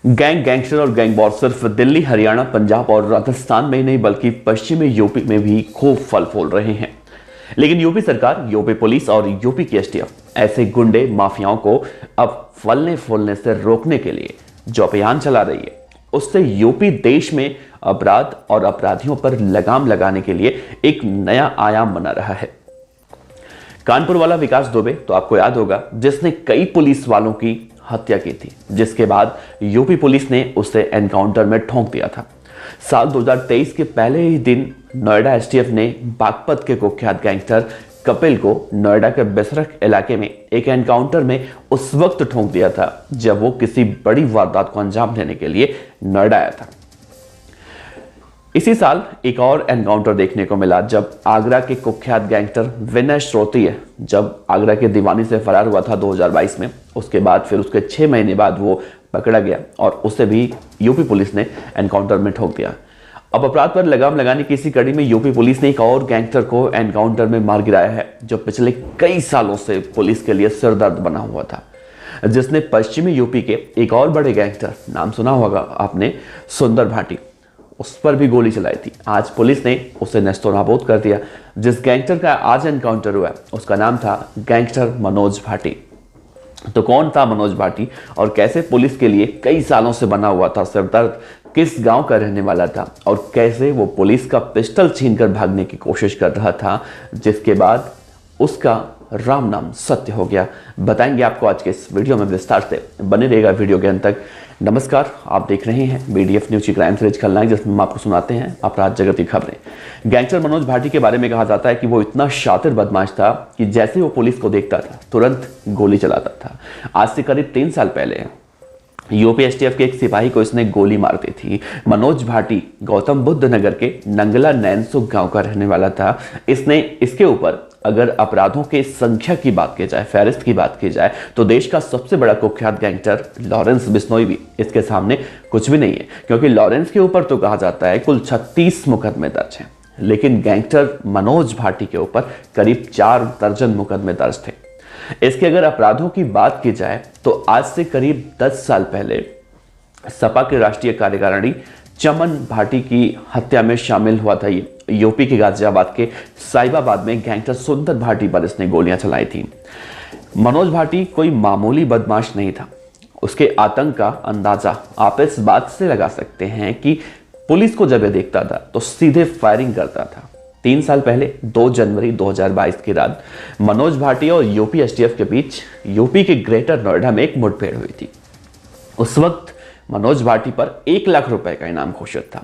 Gangster और gang war सिर्फ दिल्ली, हरियाणा, पंजाब और राजस्थान में ही नहीं बल्कि पश्चिमी यूपी में भी खूब फल फूल रहे हैं। लेकिन यूपी सरकार, यूपी पुलिस और यूपी की एसटीएफ ऐसे गुंडे माफियाओं को अब फलने फूलने से रोकने के लिए जो अभियान चला रही है, उससे यूपी देश में अपराध और अपराधियों पर लगाम लगाने के लिए एक नया आयाम बना रहा है। कानपुर वाला विकास दुबे तो आपको याद होगा, जिसने कई पुलिस वालों की हत्या की थी, जिसके बाद यूपी पुलिस ने उसे एनकाउंटर में ठोंक दिया था। साल 2023 के पहले ही दिन नोएडा एसटीएफ ने बागपत के कुख्यात गैंगस्टर कपिल को नोएडा के बेसरख इलाके में एक एनकाउंटर में उस वक्त ठोंक दिया था जब वो किसी बड़ी वारदात को अंजाम देने के लिए नोएडा आया था। इसी साल एक और एनकाउंटर देखने को मिला जब आगरा के कुख्यात गैंगस्टर विनय श्रोतीय जब आगरा के दीवानी से फरार हुआ था 2022 में। उसके बाद फिर उसके 6 महीने बाद वो पकड़ा गया और उसे भी यूपी पुलिस ने एनकाउंटर में ठोक दिया। अब अपराध पर लगाम लगाने की इसी कड़ी में यूपी पुलिस ने एक और गैंगस्टर को एनकाउंटर में मार गिराया है जो पिछले कई सालों से पुलिस के लिए सिरदर्द बना हुआ था, जिसने पश्चिमी यूपी के एक और बड़े गैंगस्टर, नाम सुना होगा आपने, सुंदर भाटी, उस पर भी गोली चलाई थी। आज पुलिस ने उसे नेस्तनाबूद कर दिया। जिस गैंगस्टर का आज एनकाउंटर हुआ उसका नाम था गैंगस्टर मनोज भाटी। तो कौन था मनोज भाटी और कैसे पुलिस के लिए कई सालों से बना हुआ था सिरदर्द, किस गांव का रहने वाला था और कैसे वो पुलिस का पिस्टल छीनकर भागने की कोशिश कर रहा था, जिसके बाद उसका राम नाम सत्य हो गया, बताएंगे आपको आज के इस वीडियो में विस्तार से। बने रहेगा वीडियो के अंत तक। नमस्कार, आप देख रहे हैं बीडीएफ न्यूज की क्राइम सीरीज खलनायक, जिसमें हम आपको सुनाते हैं अपराध जगत की खबरें। गैंगस्टर मनोज भाटी के बारे में कहा जाता है कि वो इतना शातिर बदमाश था कि जैसे वो पुलिस को देखता था तुरंत गोली चलाता था। आज से करीब 3 साल पहले यूपी एसटीएफ के एक सिपाही को इसने गोली मार दी थी। मनोज भाटी गौतम बुद्ध नगर के नंगला नैनसुख गांव का रहने वाला था। इसके ऊपर अगर अपराधों के संख्या की बात की जाए, फहरिस्त की बात की जाए, तो देश का सबसे बड़ा कुख्यात गैंगस्टर लॉरेंस बिश्नोई भी इसके सामने कुछ भी नहीं है, क्योंकि लॉरेंस के ऊपर तो कहा जाता है कुल 36 मुकदमे दर्ज हैं, लेकिन गैंगस्टर मनोज भाटी के ऊपर करीब 4 दर्जन मुकदमे दर्ज थे। इसके अगर अपराधों की बात की जाए तो आज से करीब 10 साल पहले सपा के राष्ट्रीय कार्यकारिणी चमन भाटी की हत्या में शामिल हुआ था। ये यूपी के गाजियाबाद के साहिबाबाद में गैंगस्टर सुंदर भाटी पर इसने गोलियां चलाई थी। मनोज भाटी कोई मामूली बदमाश नहीं था। उसके आतंक का अंदाजा आप इस बात से लगा सकते हैं कि पुलिस को जब ये देखता था तो सीधे फायरिंग करता था। 3 साल पहले 2 जनवरी 2022 की रात मनोज भाटी और यूपी एसटीएफ के बीच यूपी के ग्रेटर नोएडा में एक मुठभेड़ हुई थी। उस वक्त मनोज भाटी पर 1 लाख रुपए का इनाम घोषित था।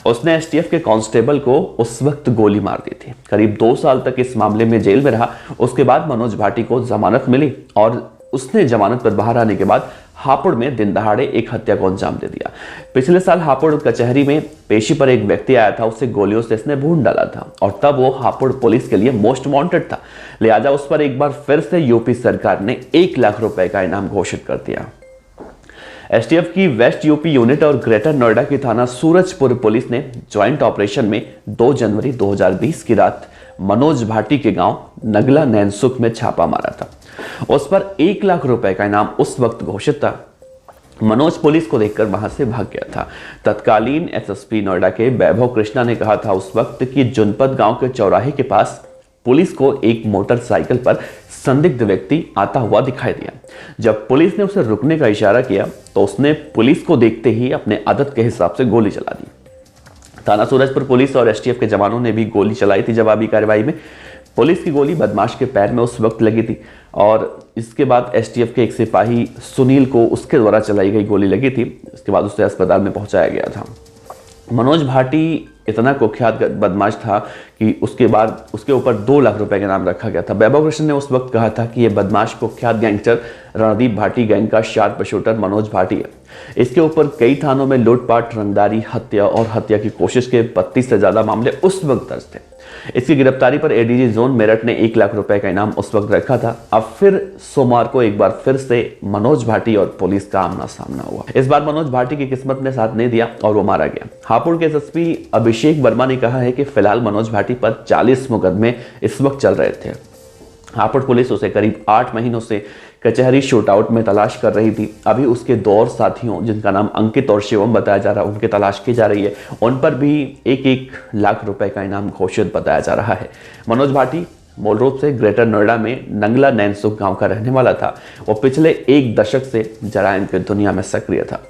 उसने एसटीएफ के कांस्टेबल को उस वक्त गोली मार दी थी। करीब 2 साल तक इस मामले में जेल में रहा। उसके बाद मनोज भाटी को जमानत मिली और उसने जमानत पर बाहर आने के बाद हापुड़ में दिन दहाड़े एक हत्या को अंजाम दे दिया। पिछले साल हापुड़ कचहरी में पेशी पर एक व्यक्ति आया था, उसे गोलियों से इसने भून डाला था और तब वो हापुड़ पुलिस के लिए मोस्ट वांटेड था। लिहाजा उस पर एक बार फिर से यूपी सरकार ने 1 लाख रुपए का इनाम घोषित कर दिया। एसटीएफ की वेस्ट यूपी यूनिट और ग्रेटर नोएडा की थाना सूरजपुर पुलिस ने ज्वाइंट ऑपरेशन में 2 जनवरी 2020 की रात मनोज भाटी के गांव नगला नैनसुख में छापा मारा था। उस पर 1 लाख रुपए का इनाम उस वक्त घोषित था। मनोज पुलिस को देखकर वहां से भाग गया था। तत्कालीन एसएसपी नोएडा के वैभव कृष्णा ने कहा था उस वक्त कि जनपद गांव के चौराहे के पास पुलिस को एक मोटरसाइकिल पर संदिग्ध व्यक्ति आता हुआ दिखाई दिया। जब पुलिस ने उसे रुकने का इशारा किया तो उसने पुलिस को देखते ही अपने आदत के हिसाब से गोली चला दी। थाना सूरजपुर पुलिस और एसटीएफ के जवानों ने भी गोली चलाई थी। जवाबी कार्रवाई में पुलिस की गोली बदमाश के पैर में उस वक्त लगी थी और इसके बाद एसटीएफ के एक सिपाही सुनील को उसके द्वारा चलाई गई गोली लगी थी। इसके बाद उसे अस्पताल में पहुंचाया गया था। मनोज भाटी इतना कुख्यात बदमाश था कि उसके बाद उसके ऊपर 2 लाख रुपए का नाम रखा गया था। वैभव कृष्ण ने उस वक्त कहा था कि यह बदमाश कुख्यात गैंगस्टर रणदीप भाटी गैंग का शार्प शूटर मनोज भाटी है। इसके ऊपर कई थानों में लूटपाट, रंगदारी, हत्या और हत्या की कोशिश के 32 से ज्यादा मामले उस वक्त दर्ज थे। इसकी गिरफ्तारी पर एडीजी जोन मेरठ ने 1 लाख रुपए का इनाम उस वक्त रखा था। अब फिर सोमवार को एक बार फिर से मनोज भाटी और पुलिस का आमना सामना हुआ। इस बार मनोज भाटी की किस्मत ने साथ नहीं दिया और वो मारा गया। हापुड़ के एसएसपी अभिषेक वर्मा ने कहा है कि फिलहाल मनोज भाटी पर 40 मुकदमे इस वक्त चल रहे थे। हापुड़ पुलिस उसे करीब 8 महीनों से कचहरी शूटआउट में तलाश कर रही थी। अभी उसके दो और साथियों, जिनका नाम अंकित और शिवम बताया जा रहा है, उनकी तलाश की जा रही है। उन पर भी 1-1 लाख रुपए का इनाम घोषित बताया जा रहा है। मनोज भाटी मूल रूप से ग्रेटर नोएडा में नंगला नैनसुख गांव का रहने वाला था। वो पिछले 1 दशक से जराइम की दुनिया में सक्रिय था।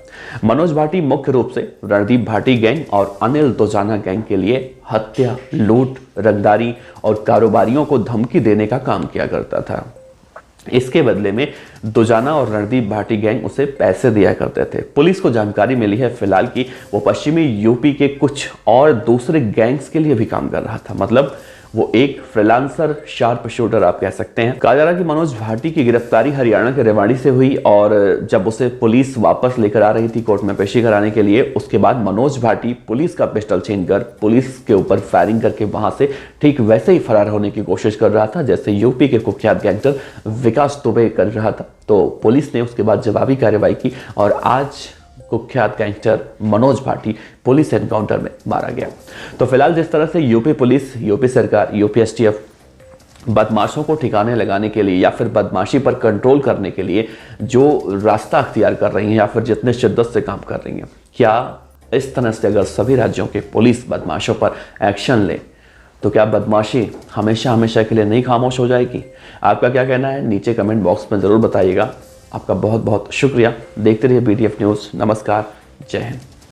मनोज भाटी मुख्य रूप से रणदीप भाटी गैंग और अनिल दोजाना गैंग के लिए हत्या, लूट, रंगदारी और कारोबारियों को धमकी देने का काम किया करता था। इसके बदले में दोजाना और रणदीप भाटी गैंग उसे पैसे दिया करते थे। पुलिस को जानकारी मिली है फिलहाल कि वो पश्चिमी यूपी के कुछ और दूसरे गैंग्स के लिए भी काम कर रहा था। मतलब वो एक फ्रीलांसर शार्प शूटर आप कह सकते हैं। कहा जा रहा है कि मनोज भाटी की गिरफ्तारी हरियाणा के रेवाड़ी से हुई और जब उसे पुलिस वापस लेकर आ रही थी कोर्ट में पेशी कराने के लिए, उसके बाद मनोज भाटी पुलिस का पिस्टल छीनकर पुलिस के ऊपर फायरिंग करके वहां से ठीक वैसे ही फरार होने की कोशिश कर रहा था जैसे यूपी के कुख्यात गैंगस्टर विकास दुबे कर रहा था। तो पुलिस ने उसके बाद जवाबी कार्रवाई की और आज कुख्यात gangster Manoj Bhati police encounter में मारा गया। तो फिलहाल जिस तरह से यूपी पुलिस, यूपी सरकार, यूपी एसटीएफ बदमाशों को ठिकाने लगाने के लिए या फिर बदमाशी पर कंट्रोल करने के लिए जो रास्ता अख्तियार कर रही हैं या फिर जितने शिद्दत से काम कर रही हैं, क्या इस तरह से अगर सभी राज्यों के पुलिस बदमाशों पर एक्शन ले तो क्या बदमाशी हमेशा हमेशा के लिए नहीं खामोश हो जाएगी? आपका क्या कहना है नीचे कमेंट बॉक्स में ज़रूर बताइएगा। आपका बहुत बहुत शुक्रिया। देखते रहिए BDF न्यूज़। नमस्कार, जय हिंद।